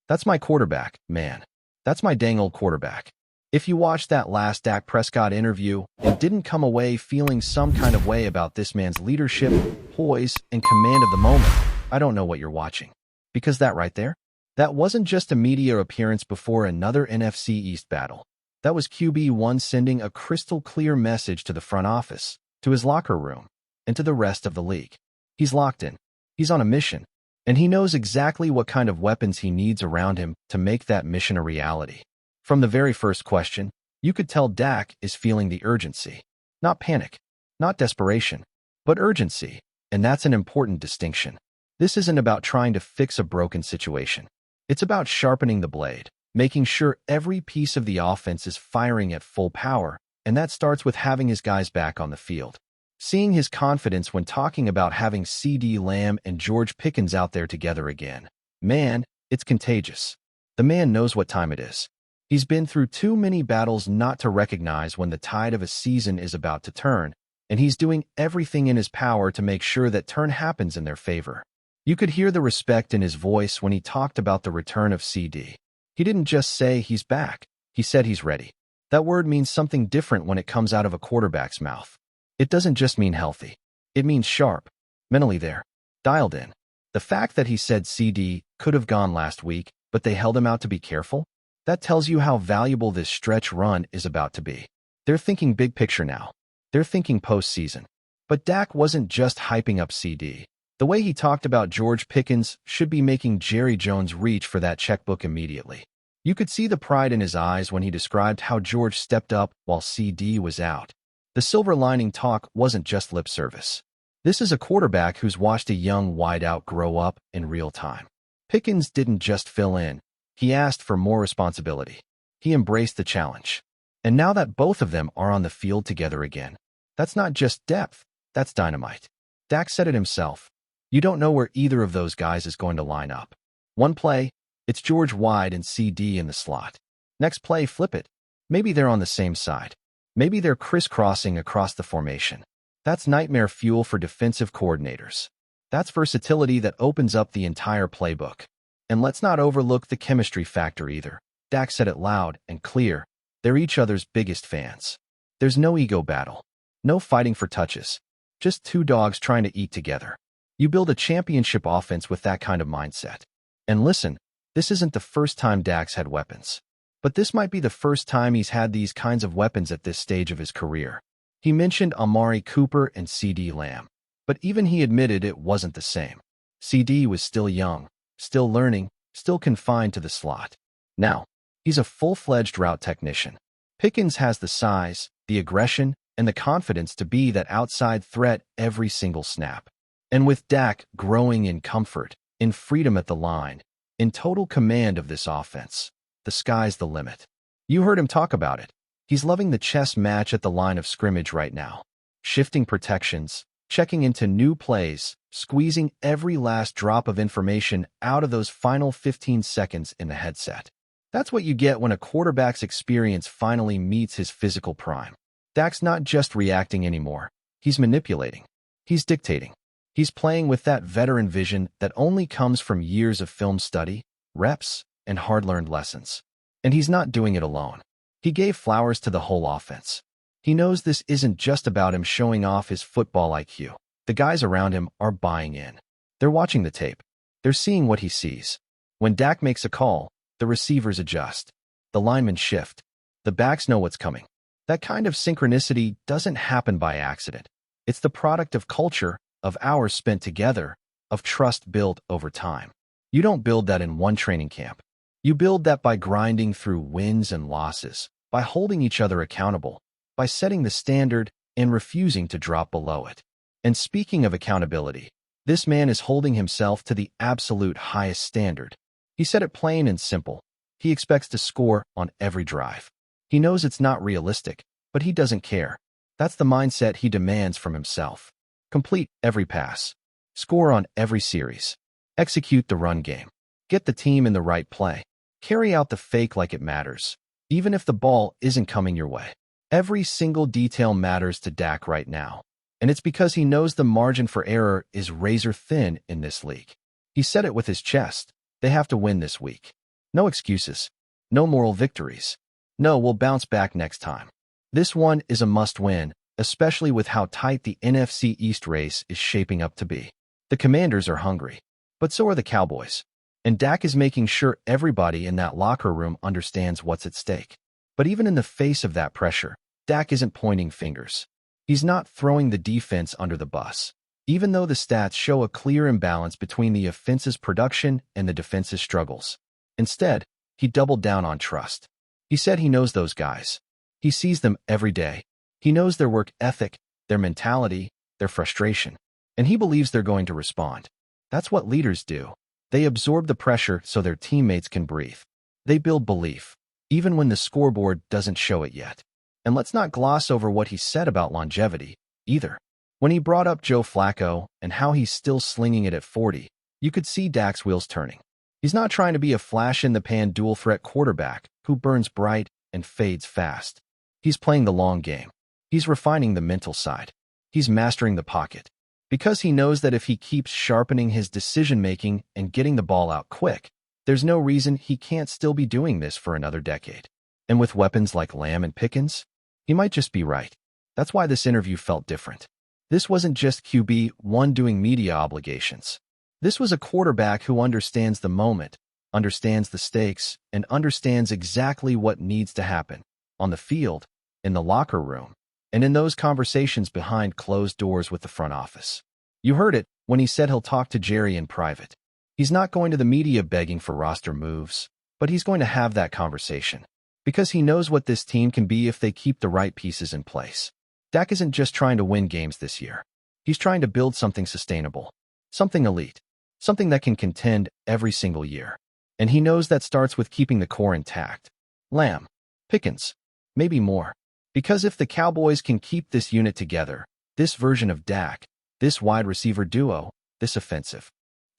That's my quarterback, man. That's my dang old quarterback. If you watched that last Dak Prescott interview and didn't come away feeling some kind of way about this man's leadership, poise, and command of the moment, I don't know what you're watching. Because that right there, that wasn't just a media appearance before another NFC East battle. That was QB1 sending a crystal clear message to the front office, to his locker room, and to the rest of the league. He's locked in. He's on a mission. And he knows exactly what kind of weapons he needs around him to make that mission a reality. From the very first question, you could tell Dak is feeling the urgency. Not panic, not desperation, but urgency. And that's an important distinction. This isn't about trying to fix a broken situation. It's about sharpening the blade, making sure every piece of the offense is firing at full power, and that starts with having his guys back on the field. Seeing his confidence when talking about having CeeDee Lamb and George Pickens out there together again. Man, it's contagious. The man knows what time it is. He's been through too many battles not to recognize when the tide of a season is about to turn, and he's doing everything in his power to make sure that turn happens in their favor. You could hear the respect in his voice when he talked about the return of CeeDee. He didn't just say he's back, he said he's ready. That word means something different when it comes out of a quarterback's mouth. It doesn't just mean healthy. It means sharp, mentally there, dialed in. The fact that he said CeeDee could have gone last week, but they held him out to be careful, that tells you how valuable this stretch run is about to be. They're thinking big picture now. They're thinking postseason. But Dak wasn't just hyping up CeeDee. The way he talked about George Pickens should be making Jerry Jones reach for that checkbook immediately. You could see the pride in his eyes when he described how George stepped up while CeeDee was out. The silver lining talk wasn't just lip service. This is a quarterback who's watched a young wideout grow up in real time. Pickens didn't just fill in. He asked for more responsibility. He embraced the challenge. And now that both of them are on the field together again, that's not just depth, that's dynamite. Dak said it himself. You don't know where either of those guys is going to line up. One play, it's George wide and CeeDee in the slot. Next play, flip it. Maybe they're on the same side. Maybe they're crisscrossing across the formation. That's nightmare fuel for defensive coordinators. That's versatility that opens up the entire playbook. And let's not overlook the chemistry factor either. Dak said it loud and clear. They're each other's biggest fans. There's no ego battle. No fighting for touches. Just two dogs trying to eat together. You build a championship offense with that kind of mindset. And listen, this isn't the first time Dak's had weapons. But this might be the first time he's had these kinds of weapons at this stage of his career. He mentioned Amari Cooper and CeeDee Lamb. But even he admitted it wasn't the same. CeeDee was still young, still learning, still confined to the slot. Now, he's a full-fledged route technician. Pickens has the size, the aggression, and the confidence to be that outside threat every single snap. And with Dak growing in comfort, in freedom at the line, in total command of this offense, the sky's the limit. You heard him talk about it. He's loving the chess match at the line of scrimmage right now. Shifting protections, checking into new plays, squeezing every last drop of information out of those final 15 seconds in the headset. That's what you get when a quarterback's experience finally meets his physical prime. Dak's not just reacting anymore. He's manipulating. He's dictating. He's playing with that veteran vision that only comes from years of film study, reps, and hard-learned lessons. And he's not doing it alone. He gave flowers to the whole offense. He knows this isn't just about him showing off his football IQ. The guys around him are buying in. They're watching the tape. They're seeing what he sees. When Dak makes a call, the receivers adjust. The linemen shift. The backs know what's coming. That kind of synchronicity doesn't happen by accident. It's the product of culture, of hours spent together, of trust built over time. You don't build that in one training camp. You build that by grinding through wins and losses, by holding each other accountable, by setting the standard and refusing to drop below it. And speaking of accountability, this man is holding himself to the absolute highest standard. He said it plain and simple. He expects to score on every drive. He knows it's not realistic, but he doesn't care. That's the mindset he demands from himself. Complete every pass. Score on every series. Execute the run game. Get the team in the right play. Carry out the fake like it matters, even if the ball isn't coming your way. Every single detail matters to Dak right now, and it's because he knows the margin for error is razor thin in this league. He said it with his chest. They have to win this week. No excuses. No moral victories. No, we'll bounce back next time. This one is a must-win, especially with how tight the NFC East race is shaping up to be. The Commanders are hungry, but so are the Cowboys. And Dak is making sure everybody in that locker room understands what's at stake. But even in the face of that pressure, Dak isn't pointing fingers. He's not throwing the defense under the bus. Even though the stats show a clear imbalance between the offense's production and the defense's struggles. Instead, he doubled down on trust. He said he knows those guys. He sees them every day. He knows their work ethic, their mentality, their frustration. And he believes they're going to respond. That's what leaders do. They absorb the pressure so their teammates can breathe. They build belief, even when the scoreboard doesn't show it yet. And let's not gloss over what he said about longevity, either. When he brought up Joe Flacco and how he's still slinging it at 40, you could see Dak's wheels turning. He's not trying to be a flash-in-the-pan dual-threat quarterback who burns bright and fades fast. He's playing the long game. He's refining the mental side. He's mastering the pocket. Because he knows that if he keeps sharpening his decision-making and getting the ball out quick, there's no reason he can't still be doing this for another decade. And with weapons like Lamb and Pickens, he might just be right. That's why this interview felt different. This wasn't just QB1 doing media obligations. This was a quarterback who understands the moment, understands the stakes, and understands exactly what needs to happen on the field, in the locker room, and in those conversations behind closed doors with the front office. You heard it when he said he'll talk to Jerry in private. He's not going to the media begging for roster moves, but he's going to have that conversation. Because he knows what this team can be if they keep the right pieces in place. Dak isn't just trying to win games this year. He's trying to build something sustainable, something elite, something that can contend every single year. And he knows that starts with keeping the core intact. Lamb, Pickens, maybe more. Because if the Cowboys can keep this unit together, this version of Dak, this wide receiver duo, this offensive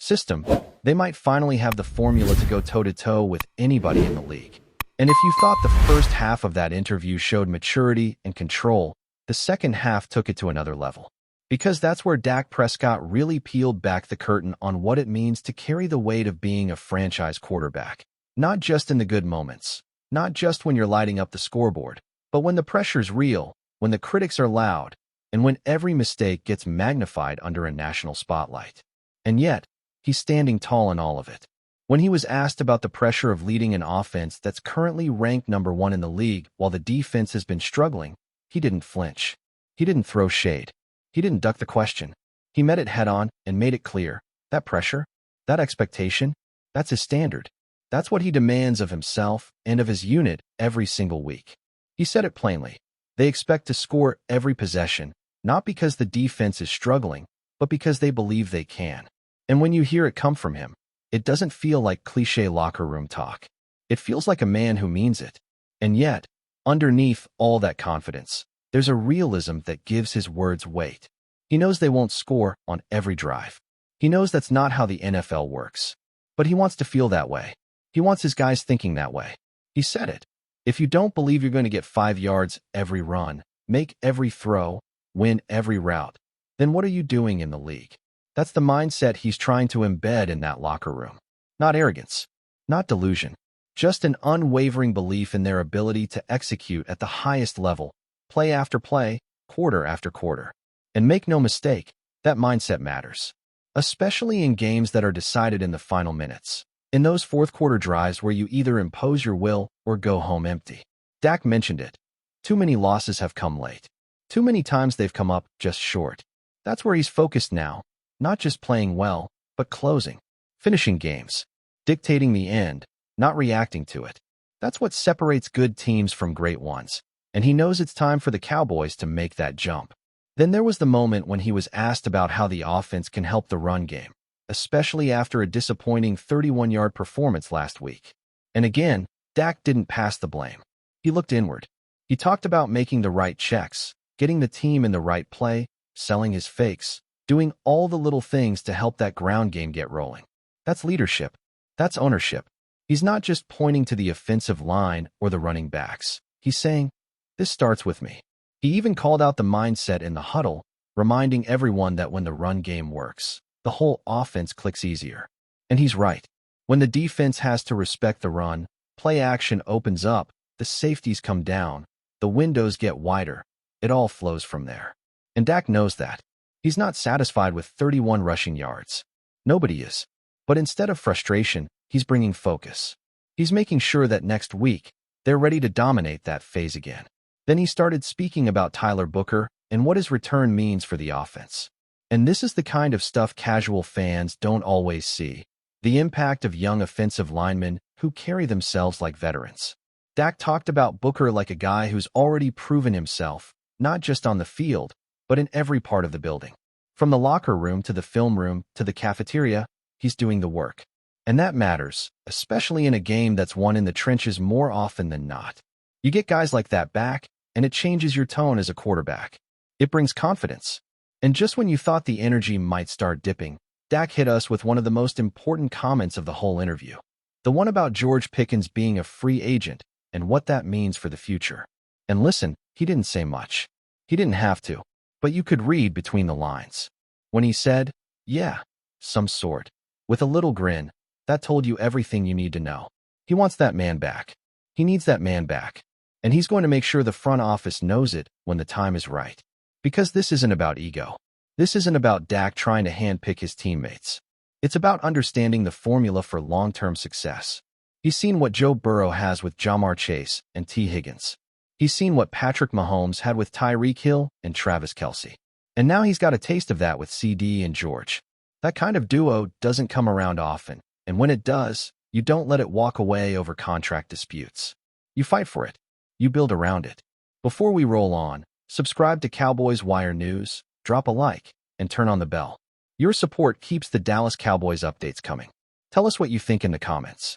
system, they might finally have the formula to go toe-to-toe with anybody in the league. And if you thought the first half of that interview showed maturity and control, the second half took it to another level. Because that's where Dak Prescott really peeled back the curtain on what it means to carry the weight of being a franchise quarterback. Not just in the good moments, not just when you're lighting up the scoreboard, but when the pressure's real, when the critics are loud, and when every mistake gets magnified under a national spotlight. And yet, he's standing tall in all of it. When he was asked about the pressure of leading an offense that's currently ranked #1 in the league while the defense has been struggling, he didn't flinch. He didn't throw shade. He didn't duck the question. He met it head-on and made it clear. That pressure, that expectation, that's his standard. That's what he demands of himself and of his unit every single week. He said it plainly. They expect to score every possession, not because the defense is struggling, but because they believe they can. And when you hear it come from him, it doesn't feel like cliché locker room talk. It feels like a man who means it. And yet, underneath all that confidence, there's a realism that gives his words weight. He knows they won't score on every drive. He knows that's not how the NFL works. But he wants to feel that way. He wants his guys thinking that way. He said it. If you don't believe you're going to get 5 yards every run, make every throw, win every route, then what are you doing in the league? That's the mindset he's trying to embed in that locker room. Not arrogance, not delusion, just an unwavering belief in their ability to execute at the highest level, play after play, quarter after quarter. And make no mistake, that mindset matters. Especially in games that are decided in the final minutes. In those fourth-quarter drives where you either impose your will or go home empty. Dak mentioned it. Too many losses have come late. Too many times they've come up just short. That's where he's focused now. Not just playing well, but closing, finishing games, dictating the end, not reacting to it. That's what separates good teams from great ones, and he knows it's time for the Cowboys to make that jump. Then there was the moment when he was asked about how the offense can help the run game, especially after a disappointing 31-yard performance last week. And again, Dak didn't pass the blame. He looked inward. He talked about making the right checks, getting the team in the right play, selling his fakes, doing all the little things to help that ground game get rolling. That's leadership. That's ownership. He's not just pointing to the offensive line or the running backs. He's saying, this starts with me. He even called out the mindset in the huddle, reminding everyone that when the run game works, the whole offense clicks easier. And he's right. When the defense has to respect the run, play action opens up, the safeties come down, the windows get wider. It all flows from there. And Dak knows that. He's not satisfied with 31 rushing yards. Nobody is. But instead of frustration, he's bringing focus. He's making sure that next week, they're ready to dominate that phase again. Then he started speaking about Tyler Booker and what his return means for the offense. And this is the kind of stuff casual fans don't always see. The impact of young offensive linemen who carry themselves like veterans. Dak talked about Booker like a guy who's already proven himself, not just on the field, but in every part of the building. From the locker room to the film room to the cafeteria, he's doing the work. And that matters, especially in a game that's won in the trenches more often than not. You get guys like that back, and it changes your tone as a quarterback. It brings confidence. And just when you thought the energy might start dipping, Dak hit us with one of the most important comments of the whole interview. The one about George Pickens being a free agent and what that means for the future. And listen, he didn't say much. He didn't have to, but you could read between the lines. When he said, "Yeah, some sort," with a little grin, that told you everything you need to know. He wants that man back. He needs that man back. And he's going to make sure the front office knows it when the time is right. Because this isn't about ego. This isn't about Dak trying to handpick his teammates. It's about understanding the formula for long-term success. He's seen what Joe Burrow has with Jamar Chase and T. Higgins. He's seen what Patrick Mahomes had with Tyreek Hill and Travis Kelce. And now he's got a taste of that with CeeDee and George. That kind of duo doesn't come around often, and when it does, you don't let it walk away over contract disputes. You fight for it. You build around it. Before we roll on, subscribe to Cowboys Wire News, drop a like, and turn on the bell. Your support keeps the Dallas Cowboys updates coming. Tell us what you think in the comments.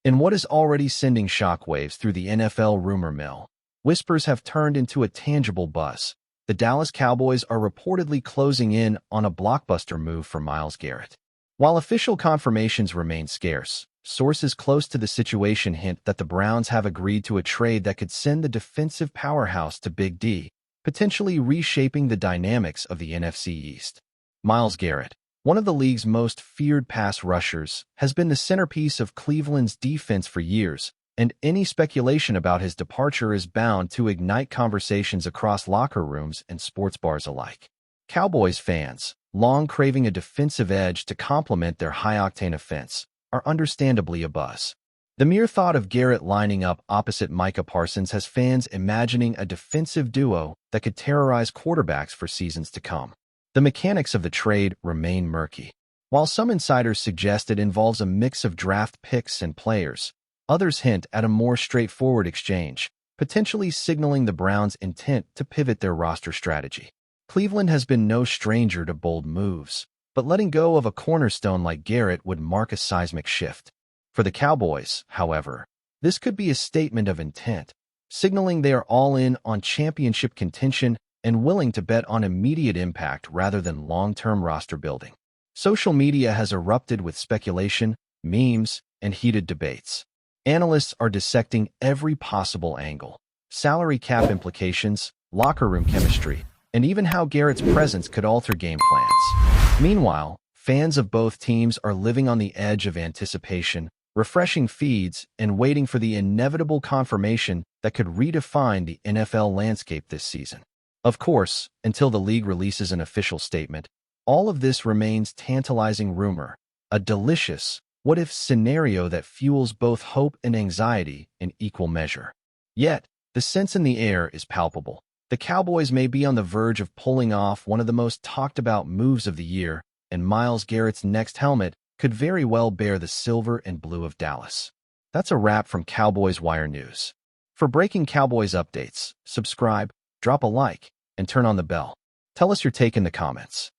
In what is already sending shockwaves through the NFL rumor mill, whispers have turned into a tangible buzz. The Dallas Cowboys are reportedly closing in on a blockbuster move for Myles Garrett. While official confirmations remain scarce, sources close to the situation hint that the Browns have agreed to a trade that could send the defensive powerhouse to Big D, potentially reshaping the dynamics of the NFC East. Myles Garrett, one of the league's most feared pass rushers, has been the centerpiece of Cleveland's defense for years, and any speculation about his departure is bound to ignite conversations across locker rooms and sports bars alike. Cowboys fans, long craving a defensive edge to complement their high-octane offense, are understandably abuzz. The mere thought of Garrett lining up opposite Micah Parsons has fans imagining a defensive duo that could terrorize quarterbacks for seasons to come. The mechanics of the trade remain murky. While some insiders suggest it involves a mix of draft picks and players, others hint at a more straightforward exchange, potentially signaling the Browns' intent to pivot their roster strategy. Cleveland has been no stranger to bold moves, but letting go of a cornerstone like Garrett would mark a seismic shift. For the Cowboys, however, this could be a statement of intent, signaling they are all in on championship contention and willing to bet on immediate impact rather than long-term roster building. Social media has erupted with speculation, memes, and heated debates. Analysts are dissecting every possible angle: salary cap implications, locker room chemistry, and even how Garrett's presence could alter game plans. Meanwhile, fans of both teams are living on the edge of anticipation, refreshing feeds, and waiting for the inevitable confirmation that could redefine the NFL landscape this season. Of course, until the league releases an official statement, all of this remains tantalizing rumor, a delicious what-if scenario that fuels both hope and anxiety in equal measure. Yet, the sense in the air is palpable. The Cowboys may be on the verge of pulling off one of the most talked-about moves of the year, and Myles Garrett's next helmet could very well bear the silver and blue of Dallas. That's a wrap from Cowboys Wire News. For breaking Cowboys updates, subscribe, drop a like, and turn on the bell. Tell us your take in the comments.